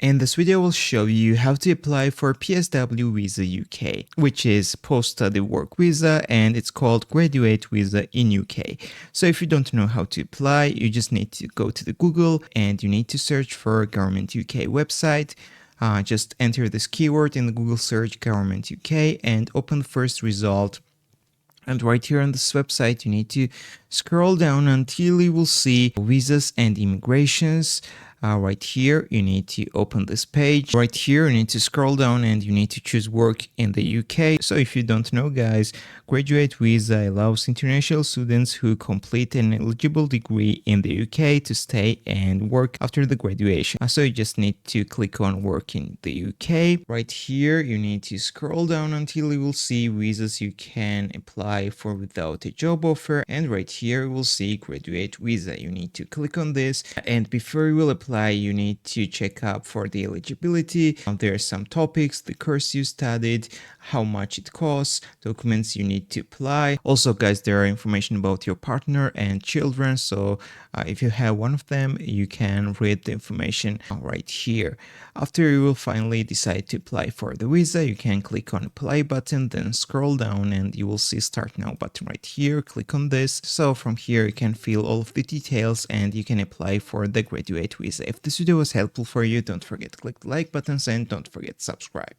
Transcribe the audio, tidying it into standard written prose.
In this video, I will show you how to apply for PSW Visa UK, which is post-study work visa, and it's called graduate visa in UK. So if you don't know how to apply, you just need to go to the Google and you need to search for Government UK website. Just enter this keyword in the Google search Government UK and open the first result. And right here on this website, you need to scroll down until you will see visas and immigrations. Right here, you need to open this page. Right here, you need to scroll down and you need to choose work in the UK. So if you don't know, guys, graduate visa allows international students who complete an eligible degree in the UK to stay and work after the graduation. So you just need to click on work in the UK. Right here, you need to scroll down until you will see visas you can apply for without a job offer. And right here, you will see graduate visa. You need to click on this, and before you will apply, you need to check up for the eligibility. There are some topics, the course you studied, how much it costs, documents you need to apply. Also, guys, there are information about your partner and children. So if you have one of them, you can read the information right here. After you will finally decide to apply for the visa, you can click on apply button, then scroll down and you will see start now button right here. Click on this. So from here, you can fill all of the details and you can apply for the graduate visa. If this video was helpful for you, don't forget to click the like buttons and don't forget to subscribe.